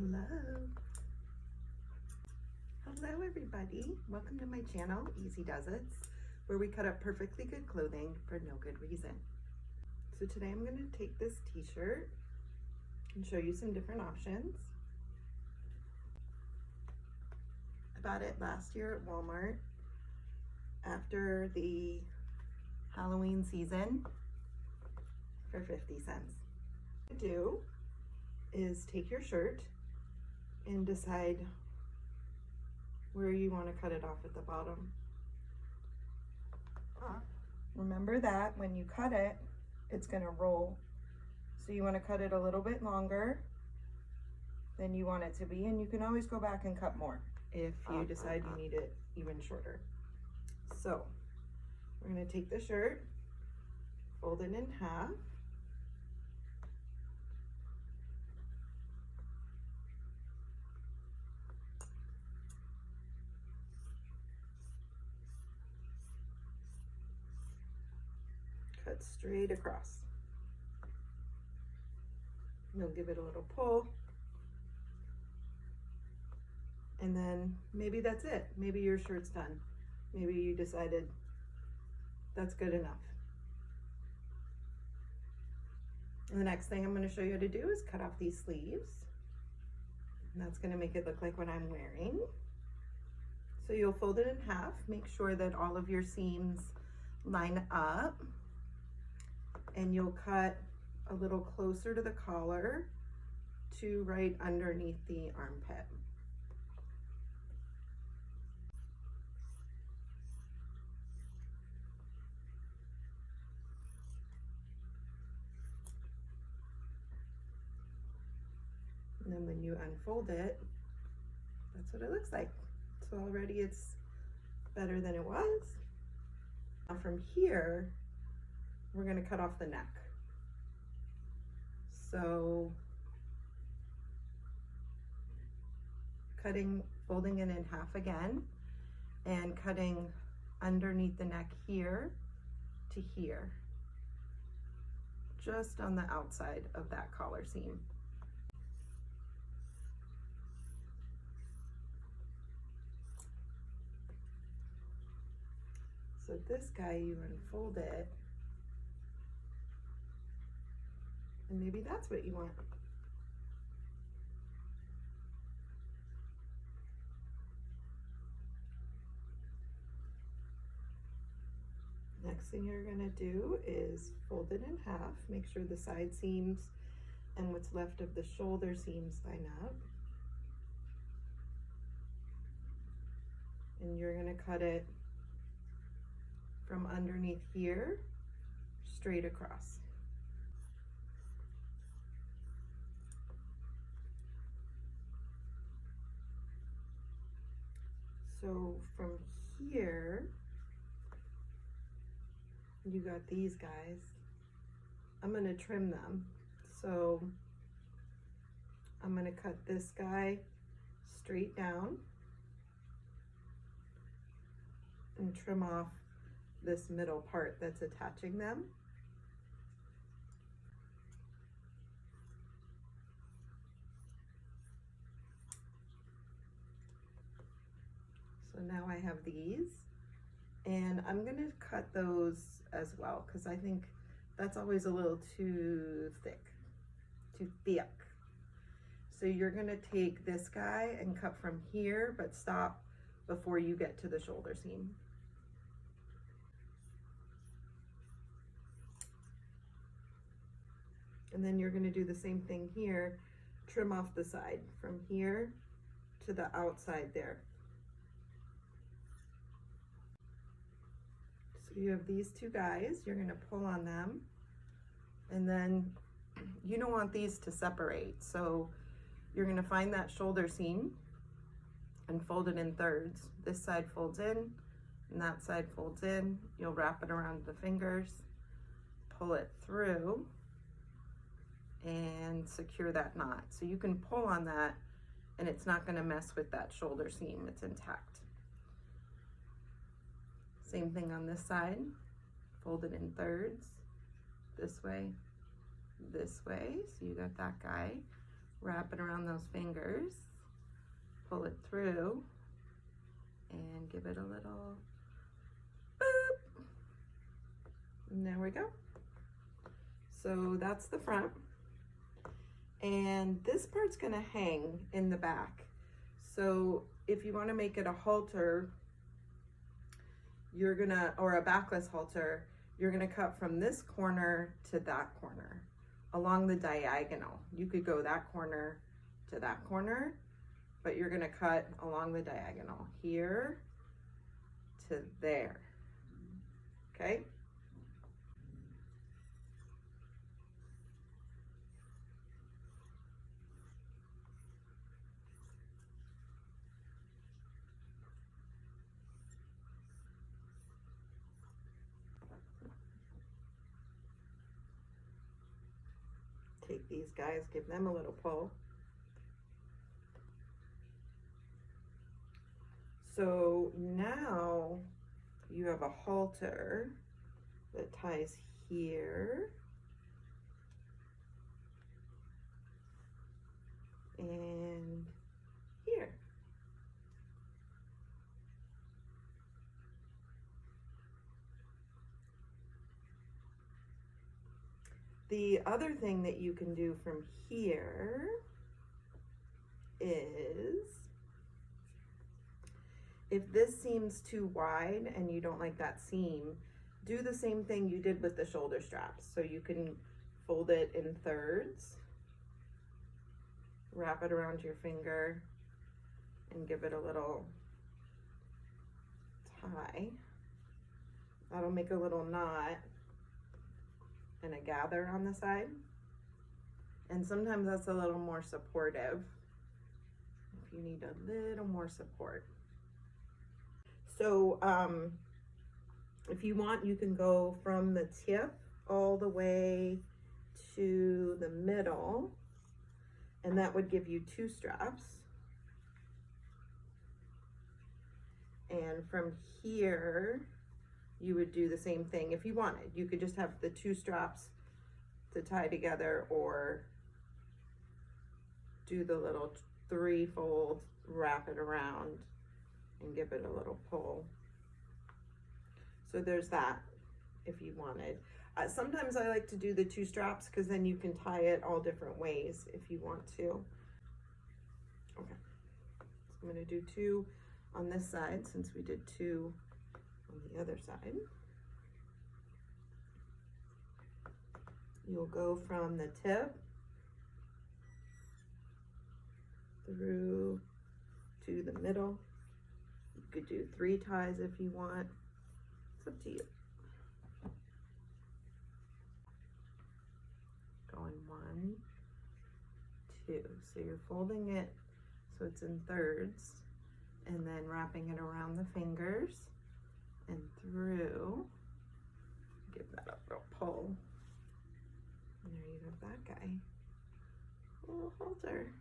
Hello. Hello everybody. Welcome to my channel, Easy Does It, where we cut up perfectly good clothing for no good reason. So today I'm going to take this t-shirt and show you some different options. I bought it last year at Walmart after the Halloween season for 50 cents. What to do is take your shirt and decide where you want to cut it off at the bottom. Remember that when you cut it, it's going to roll. So you want to cut it a little bit longer than you want it to be, and you can always go back and cut more if you decide you need it even shorter. So we're going to take the shirt, fold it in half, cut straight across. You'll give it a little pull, and then maybe that's it. Maybe your shirt's done. Maybe you decided that's good enough. And the next thing I'm going to show you how to do is cut off these sleeves. And that's going to make it look like what I'm wearing. So you'll fold it in half. Make sure that all of your seams line up. And you'll cut a little closer to the collar to right underneath the armpit. And then when you unfold it, that's what it looks like. So already it's better than it was. Now from here, we're going to cut off the neck. So folding it in half again and cutting underneath the neck here to here, just on the outside of that collar seam. So this guy, you unfold it, and maybe that's what you want. Next thing you're gonna do is fold it in half. Make sure the side seams and what's left of the shoulder seams line up. And you're gonna cut it from underneath here, straight across. So from here, you got these guys. I'm gonna trim them. So I'm gonna cut this guy straight down and trim off this middle part that's attaching them. So now I have these, and I'm gonna cut those as well because I think that's always a little too thick. So you're gonna take this guy and cut from here, but stop before you get to the shoulder seam. And then you're gonna do the same thing here, trim off the side from here to the outside there. So you have these two guys, you're gonna pull on them, and then you don't want these to separate. So you're gonna find that shoulder seam and fold it in thirds. This side folds in and that side folds in. You'll wrap it around the fingers, pull it through, and secure that knot. So you can pull on that and it's not gonna mess with that shoulder seam, it's intact. Same thing on this side, fold it in thirds, this way, so you got that guy. Wrap it around those fingers, pull it through, and give it a little boop. And there we go. So that's the front. And this part's gonna hang in the back. So if you wanna make it a halter, you're gonna, or a backless halter, you're gonna cut from this corner to that corner along the diagonal. You could go that corner to that corner, but you're gonna cut along the diagonal here to there, okay? Take these guys, give them a little pull. So now you have a halter that ties here and here. The other thing that you can do from here is, if this seems too wide and you don't like that seam, do the same thing you did with the shoulder straps. So you can fold it in thirds, wrap it around your finger, and give it a little tie. That'll make a little knot and a gather on the side. And sometimes that's a little more supportive if you need a little more support. So if you want, you can go from the tip all the way to the middle, and that would give you 2 straps. And from here, you would do the same thing if you wanted. You could just have the 2 straps to tie together, or do the little 3-fold, wrap it around, and give it a little pull. So there's that if you wanted. Sometimes I like to do the 2 straps because then you can tie it all different ways if you want to. Okay, so I'm gonna do 2 on this side since we did 2 on the other side. You'll go from the tip through to the middle. You could do 3 ties if you want. It's up to you. Going 1, 2. So you're folding it so it's in thirds, and then wrapping it around the fingers and through. Give that a little pull. And there you have that guy. A little halter.